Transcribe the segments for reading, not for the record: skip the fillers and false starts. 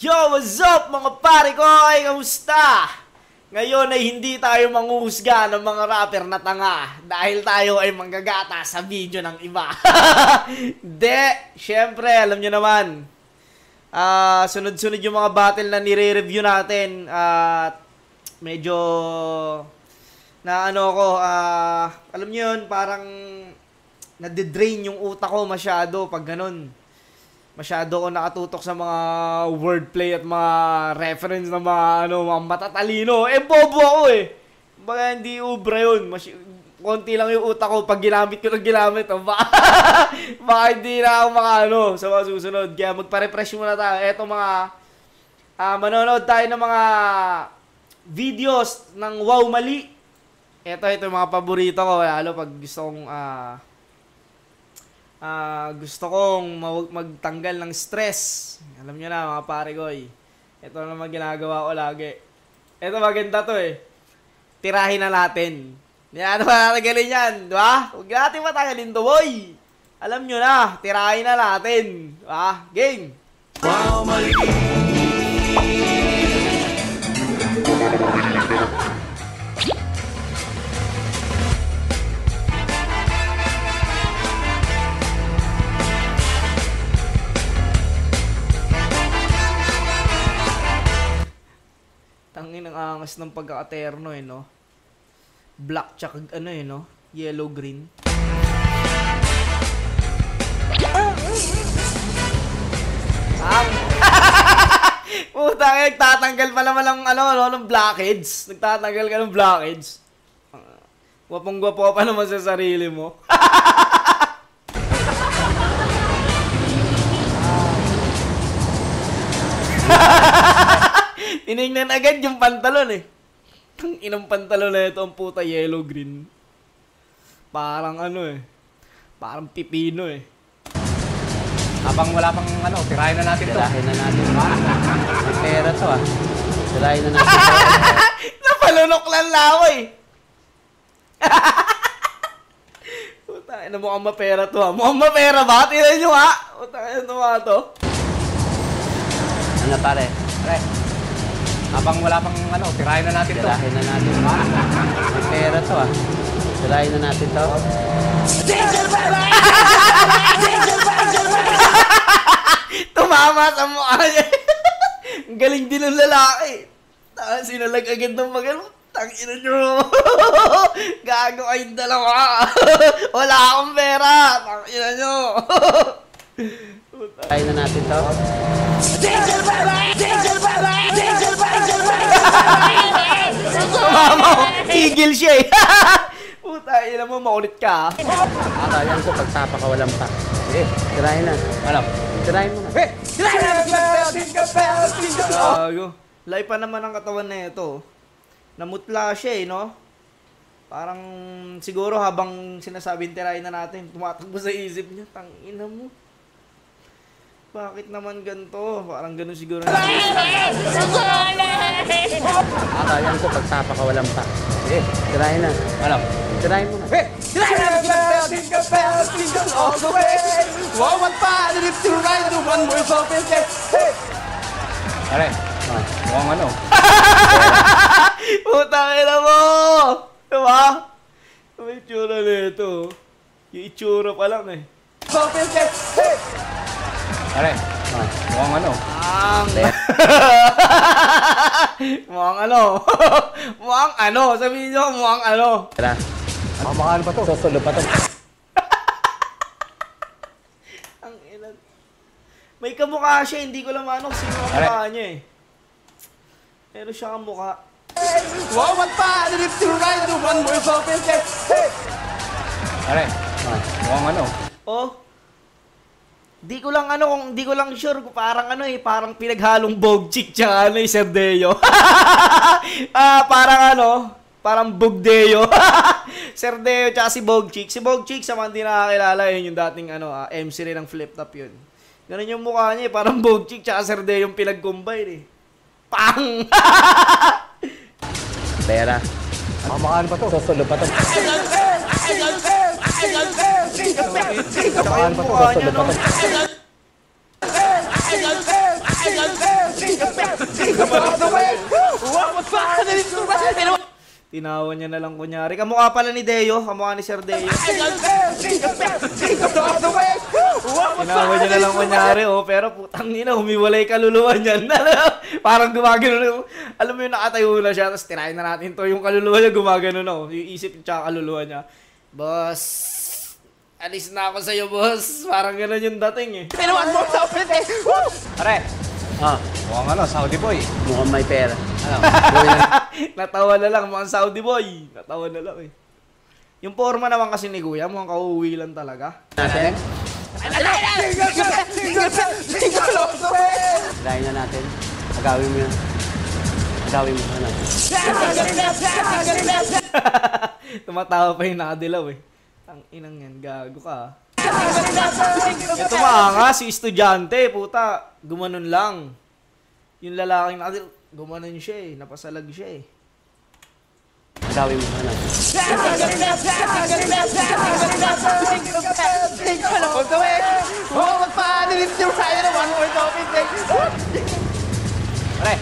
Yo, what's up mga pare ko? Ay, kamusta? Ngayon ay hindi tayo manghuhusga ng mga rapper na tanga dahil tayo ay manggagata sa video ng iba. Hindi, syempre, alam nyo naman. Sunod-sunod yung mga battle na nire-review natin. Medyo na ano ko, alam nyo yun, parang nade-drain yung utak ko masyado pag ganun. Masyado ko nakatutok sa mga wordplay at mga reference na mga, mga matatalino. Bobo ako eh. Baka hindi ubra yun. Konti lang yung utak ko pag ginamit ko ng ginamit. Baka hindi na ako sa mga susunod. Kaya magpa-refresh muna tayo. Eto manonood tayo ng mga videos ng Wow Mali. Ito yung mga paborito ko. Lalo pag gusto kong magtanggal ng stress. Alam nyo na mga pare ko eh. Ito naman ginagawa ko lagi. Ito maganda to eh. Tirahin na natin. Yan ba natagalin yan? Diba? Huwag natin matagalin to boy. Alam nyo na. Tirahin na natin. Diba? Game. Wow, mali. Tangin ang angas ng pagkakaterno eh, no? Black tsaka no? Yellow-green. Puta, nagtatanggal pa naman ng blockheads. Nagtatanggal ka ng blockheads. Gwapong-gwapo pa naman sa sarili mo. Tinignan agad yung pantalon eh. Ang inang pantalon na ito, ang puta yellow-green. Parang parang pipino eh. Habang wala pang tirahin na natin to. Tirahin na natin. May pera to ah. Tirahin na natin to. Napalunok lang ako eh. Puta, mukhang mapera to ah. Mukhang mapera ba? Tirahin nyo ha. Puta, ano nga to? Ano pare? Pare. Habang wala pang tirahin na natin to. Tirahin na natin. May pera to ah. Tirahin na natin to. Tumama sa mukha niya. Ang galing din ng lalaki. Sinalag agad ng magano. Tangina nyo. Gago kayong dalawa. Wala akong pera. Tangina nyo. Tirahin na natin to. Tumama ko. Tigil siya eh. Puta, ina mo, makulit ka. Akala ko pagtapa ka walang pa. Eh, tirahin na. Ano? Tirahin mo na. Tirahin na natin! Gago. Lay pa naman ang katawan na ito. Namutla siya eh, no? Parang siguro habang sinasabing tirahin na natin, tumatakbo sa isip niya, tangina mo. Bakit naman ganito? Parang ganun siguro na. Akala ko pagtapa ka walang pa. Eh, tirahin na. Ano? Tirahin mo na. Tirahin na natin! All the way! Wow, one pa! Live to ride to one more open hey! Pare, mukhang Putang ina mo! Diba? May itsura nito. Yung itsura pa lang eh. Open hey! Pare, mukhang mukhang sabihin nyo, mukhang Tara. Mahal pa to. Susulo pa to. Ang ilan. May kamukha siya, hindi ko lang sino ang mukha niya eh. Pero siya ang mukha. Wow, one pa! Live to ride to one more open hey! Pare, mukhang Oh. Di ko lang sure kung parang parang pinaghalong Bogchick tsaka Serdeo. Parang Bugdeo. Serdeo tsaka si Bogchick. Si Bogchick sa mga hindi nakakilala yun yung dating MC rin ng Flip Top yun. Ganun yung mukha niya eh, parang Bogchick tsaka Serdeo yung pinag-combine eh. Pang! Pera. Mahal pa to. Susulo pa to. Tsaka yung mukha niya, no? Tinawa niya na lang kunyari. Kamukha pala ni Deo. Kamukha ni Sir Deo. Tinawa niya na lang kunyari, oh. Pero putang ina, humiwalay kaluluwa niyan. Parang gumagano. Alam mo yung nakatayo na siya, tapos tirahin na natin to. Yung kaluluwa niya gumagano na, oh. Yung isip niya, kaluluwa niya. Boss, alis na ako sa'yo, boss. Parang gano'n yung dating, eh. Pare, Ah, mukhang Saudi boy. mukhang may pera. Ano? Natawa na lang, mukhang Saudi boy. Natawa na lang, eh. Yung forma naman kasi ni Kuya, mukhang kauuwi lang talaga. Natin? Tirahin na natin. Agawin mo yun. Agawin mo. Ano? Tumatawa pa yung nakadilaw, eh. Ang inang yan, gago ka. Ito maanga, si estudyante, puta, gumanon lang. Yung lalaking nakadilaw, gumanon siya, eh. Napasalag siya, eh. Agawin mo. Ano? Pare,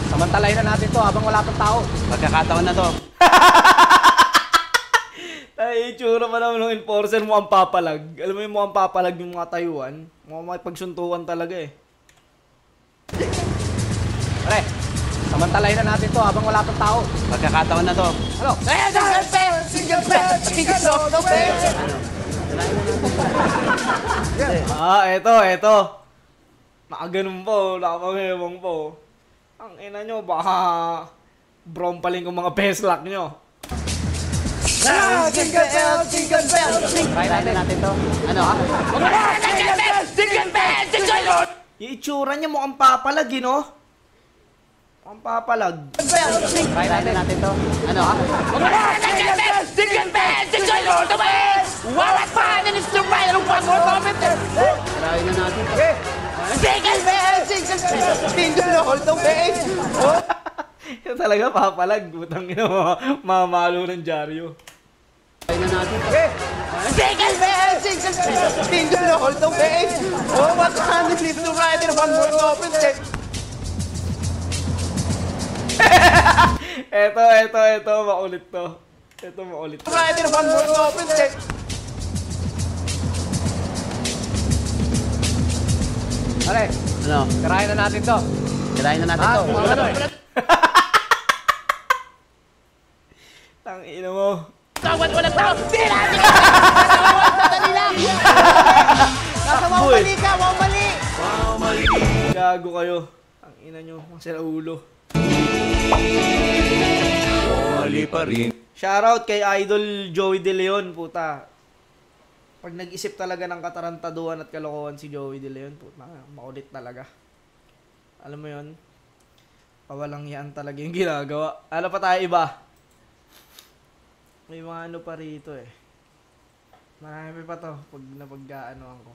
samantalahin na natin to habang wala pang tao. Pagkakataon na to. Ay, itsura pa naman ng enforcer mo ang papalag. Alam mo yung mukhang papalag yung mga tayuan? Mukhang makipagsuntukan talaga, eh. Pare, samantalahin na natin to habang wala pang tao. Pagkakataon na to. Ano? Eto. Nakaganon po, nakapangewang po. Ang ina nyo, baka brompaling kong mga peslak nyo. Tirahin natin to. Ano? Yung itsura niya mukhang papalag, eh, no? Mukhang papalag. Tirahin natin to. Ano? Tirahin na natin to. Yung talaga papalag. Butang ina mo, mamalo ng dyaryo. Tirahin na natin to. Eto, makulit to. Eto, makulit to. Pare, Ano? tirahin na natin to. Tirahin na natin to. Tang ina mo. Boy. Gago kayo. Ang ina nyo, masira ulo. Mali pa rin. Shoutout kay Idol Joey De Leon, puta. Pag nag-isip talaga ng katarantaduhan at kalokohan si Joey De Leon, puta, makulit talaga. Alam mo yon? Pawalang yan talaga yung ginagawa. Ano pa tayo iba? May mga ano pa rito, eh. Marami pa to pag napag-aanoan ko.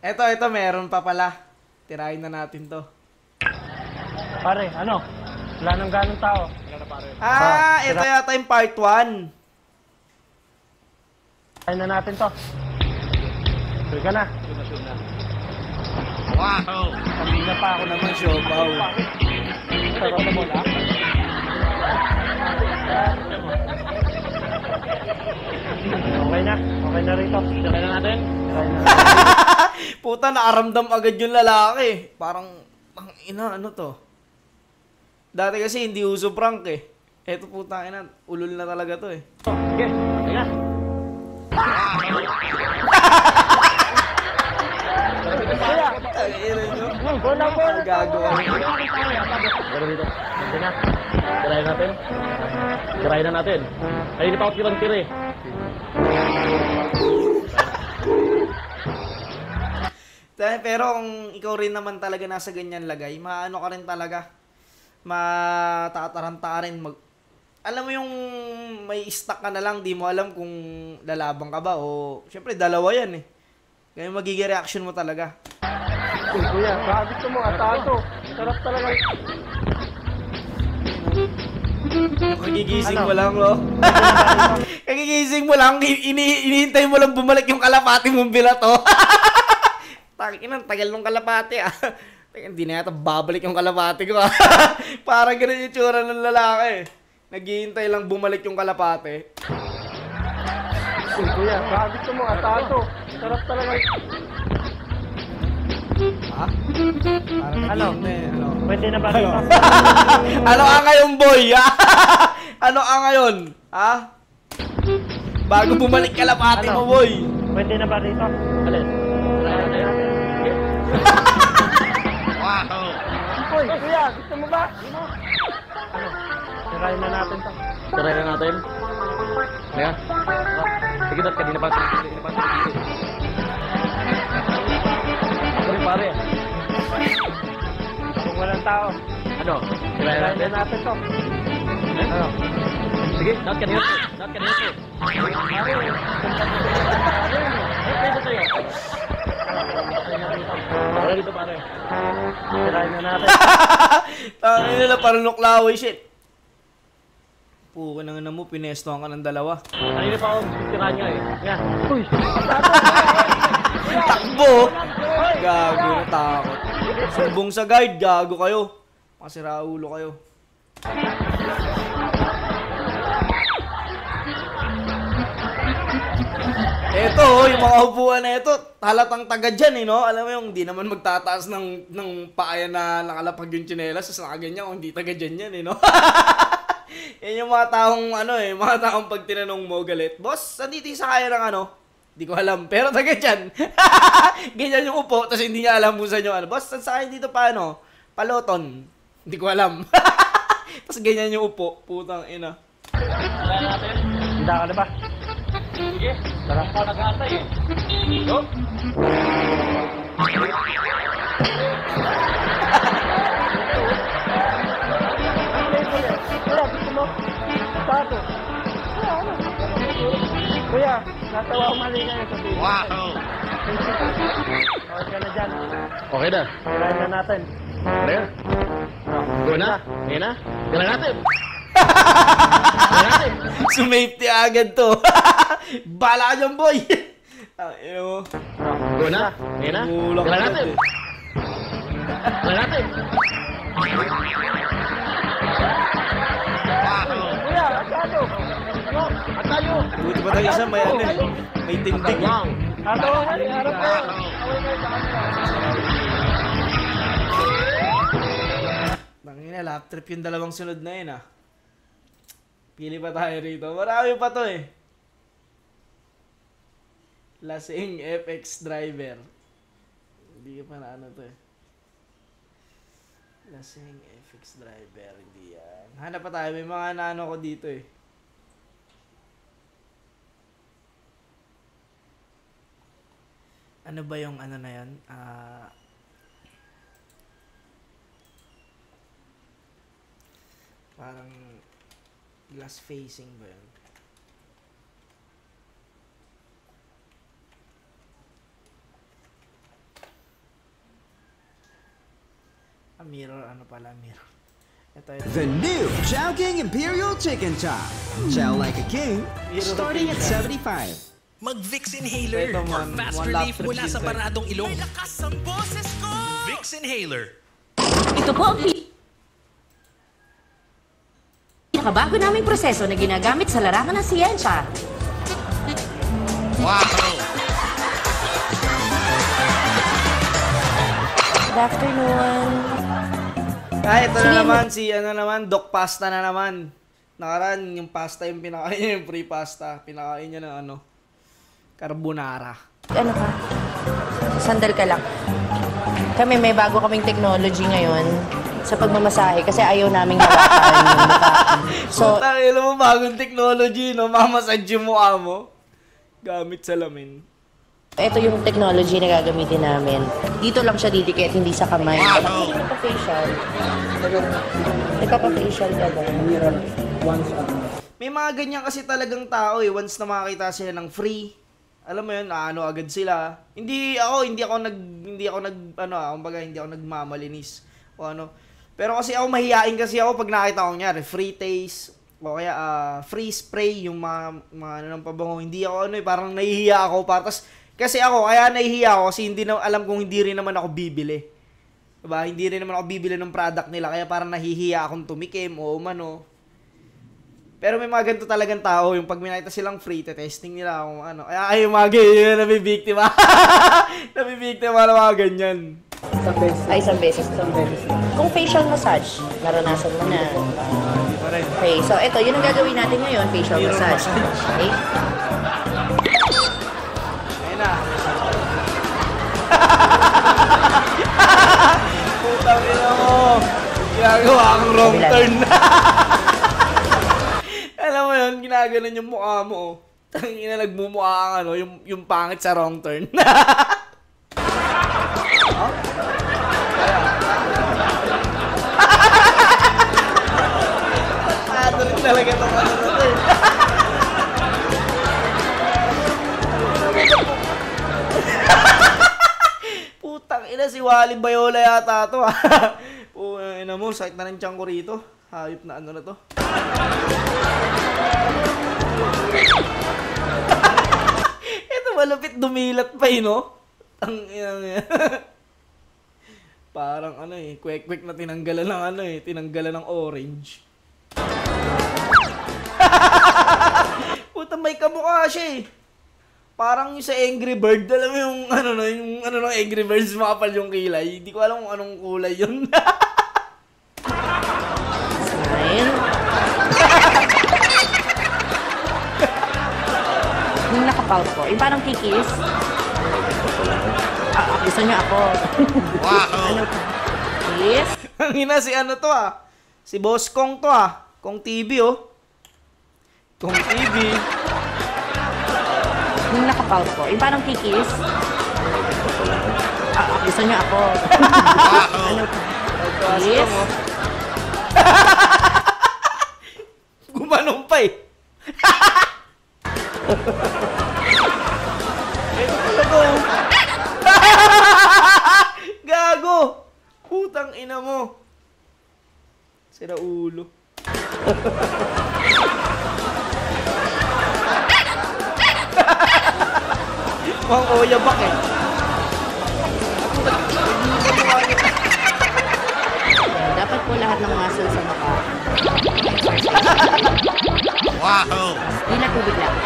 Eto, meron pa pala. Tirahin na natin to. Pare, ano? Wala nang ganong tao. Ito yata yung part 1. Try na natin to. Sure ka na? Wow! Kanina pa ako naman, siopaw. Sarap na mo na? Okay na rito. Try na natin. Puta, nakaramdam agad yung lalaki. Parang, ang ina, ano to? Dati kasi hindi uso prank, eh. Eto puta, ina, ulol na talaga to, eh. Sige, okay na. Ang ina nyo. Bola. Gagawa. Pero dito. Sige na. Try na natin. Ay, hindi pa ako tirang-tira eh. Pero kung ikaw rin naman talaga nasa ganyan lagay, maano ka rin talaga. Matataranta rin. Alam mo yung may stuck ka na lang, di mo alam kung lalabang ka ba o... Siyempre, dalawa yan, eh. Kaya magiging reaction mo talaga. Uy, kuya, sabi ko mo, atato. Sarap talaga. Kagigising mo lang, no? Kagigising mo lang, inihintay mo lang bumalik yung kalapati mong bilato. Takinang tagal nung kalapati, ah. Teka, hindi na yata babalik yung kalapati ko. Parang ganun yung tsura ng lalaki. Naghihintay lang bumalik yung kalapati. Uy, kuya, baka gusto mo atado. Sarap talaga. Ha? Parang Ano? naghihintay, ano? Pwede na ba dito? Ano ka ngayon, boy? Ano ka ngayon? Ha? Bago bumalik kalapati Ano? mo, boy. Pwede na ba dito? Alin? Uy, kuya, gusto mo ba? Ano? Tirahin na natin to. Try na natin. Ayan. Sige, Dad. Kanina pa. Sorry, pare. Kung walang tao, Ano? Try na tirahin natin. na natin to. Ano? Sige, Dad. Kanina po. Pare. Pwede sa'yo. Pare dito, pare. Tirahin na natin. Tangin nila, parang nuklaway shit. Puka na nga mo, pinestohan ka ng dalawa. Kanina pa ako tirahan niya eh. Yan. Uy, Takbo! Gago na takot. Sumbong sa guard, gago kayo. Masira ulo kayo. Eto, yung mga upuan na ito, halatang taga dyan eh, no? Alam mo yung di naman magtataas ng paa na nakalapag yung tsinelas, tapos nakaganyan kung di taga dyan yan eh, no? Yan yung mga taong, ano eh, mga taong pag tinanong mo galit, boss, andito yung sakaya ng ano? Di ko alam, pero taga dyan. Ganyan yung upo, tapos hindi niya alam kung saan yung ano. Boss, saan sakaya dito pa ano? Paloton. Hindi ko alam. Tapos ganyan yung upo, putang ina. handa ka na ba? Sige. Sarap pa nag-aantay eh. Go. Kuya, gusto mo? Tato. Kuya, natawa ko mali ngayon sa video. Wow. Okay ka na dyan. Okay na. Tirahin na natin. Pare. Go na. Ngayon na. Gala natin. Sumafety agad to. Bala ka dyan, boy. Ina mo. Go na. Ngayon na. Mulak Gala agad natin. eh. Gala natin. Kuya, tato. At tayo. Buti pa tayo isa, may ano eh. May tindig eh. Wow. Tato, harap ko. Tangina, lap trip yung dalawang sunod na yun ah. Pili pa tayo rito. Marami pa to eh. Lasing FX driver. Hindi pa na ano to eh. Lasing FX driver. Hindi yan. Hanap pa tayo. May mga naano ko dito eh. Ano ba yung ano na yan? Parang glass facing ba yun? Mirror, ano pala, mirror. Ito. The new Chowking Imperial Chicken Chop. Chow like a king, starting at 75. Mag-Vicks Inhaler Ito, for one- fast one relief lap trip mula sa dito. baradong ilong. May lakas ang boses ko! Vicks Inhaler. Ito po ang pinakabago naming proseso na ginagamit sa larangan ng siyensya. Good afternoon. Ito na Sige, naman, si ano naman, Doc Pasta na naman. Nakaraan, yung pasta yung pinakain niya, yung free pasta. Pinakain niya ng ano, carbonara. Ano ka? Sandal ka lang. Kami may bago kaming technology ngayon sa pagmamasahe kasi ayaw naming hawakan yung mukha. So, Putang ina mo, bagong technology, no? Mamasage yung mukha mo. Gamit salamin. ito yung technology na gagamitin namin. Dito lang siya didikit, hindi sa kamay. Hindi nagpa-facial. Nagpa-facial ka ba? May mga ganyan kasi talagang tao eh. Once na makakita sila ng free, alam mo yun, ano agad sila. Hindi ako nagmamalinis o ano. Pero kasi ako mahihain kasi ako pag nakita ko niya, free taste o kaya free spray, yung mga ano ng pabango. Hindi ako ano eh, parang nahihiya ako. Kasi ako, kaya nahihiya ako kasi hindi na alam kung hindi rin naman ako bibili. Diba? Hindi rin naman ako bibili ng product nila kaya parang nahihiya akong tumikim o umano. Pero may mga ganito talagang tao, yung pag may nakita silang free, testing nila kung ano. Ay, yung mga ganyan, nabibiktima. Nabibiktima na mga ganyan. Isang beses. Kung facial massage, naranasan mo na. Okay, so ito, yun ang gagawin natin ngayon, facial massage. Okay? Ayun na. Putang ina mo. Ginagawa akong wrong turn. Alam mo yun, ginaganon yung mukha mo. Oh. Tangina, nagmumukha ang ano, yung pangit sa wrong turn. Ano rin talaga itong ano na to eh. Putang ina, si Wally Bayola yata to. Ina mo, sakit na ng tiyan ko rito. Hayop na ano na to. Ito malapit dumilat pa eh, no? Ang ina. Parang ano eh, kwek-kwek na tinanggalan ng ano eh, tinanggalan ng orange. Puta, may kamukha siya eh. Parang yung sa Angry Bird, alam mo yung ano no, yung ano ng Angry Birds, makapal yung kilay. Hindi ko alam kung anong kulay yun. Smile. Yung nakapout ko, yung parang kikis. Gusto niyo ako. Wow! Ano? Kiss? Ang ina, si ano to ah. Si Boss Kong to ah. Kong TV oh. Kong TV. Yung nakapout ko, yung parang kikis. Gusto niyo ako. Ano? Kiss? Gumanong pa eh. Ito talaga oh. Gago! Putang ina mo. Sira ulo. Mukhang oya bak eh. Dapat po lahat ng muscle sa mukha. Wow! Hindi na tubig lang.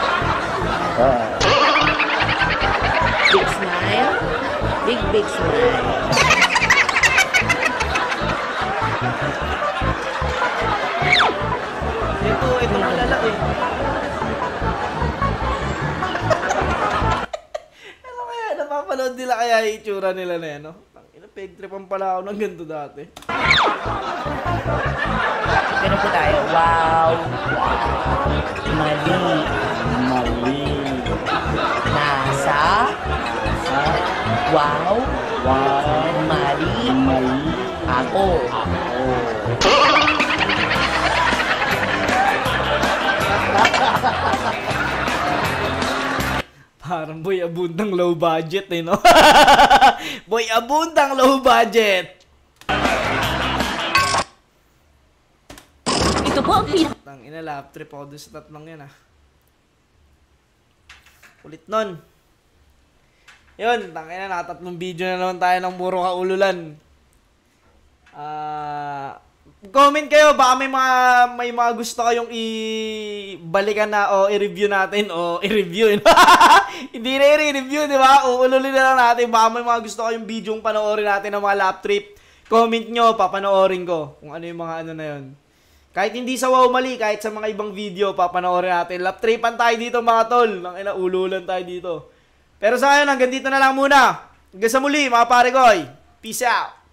Big smile. Big smile. Ito malalaki. Ano kaya, napapanood nila kaya yung itsura nila na yan, no? Peg-tripan pala ako ng ganito dati. Ganun po tayo. Wow. Mali. Nasa. Wow. Mali. Ako. Parang boy abundang low budget eh, no? Boy abundang low budget. Ito po ang Tang ina, lap trip ako dun sa tatlong yan ah. Ulit nun. Yun, tang ina, nakatatlong video na naman tayo ng puro kaululan. Comment kayo, baka may mga gusto kayong ibalikan na o i-review natin o i-review. Hindi na i-review, di ba? Uululin na lang natin. Baka may mga gusto kayong video yung panoorin natin ng mga lap trip. Comment nyo, papanoorin ko kung ano yung mga ano na yun. Kahit hindi sa Wow Mali, kahit sa mga ibang video, papanoorin natin. Lap tripan tayo dito mga tol. Nang ina, ululan tayo dito. Pero sa ngayon, hanggang dito na lang muna. Hanggang sa muli, mga pare koy. Peace out.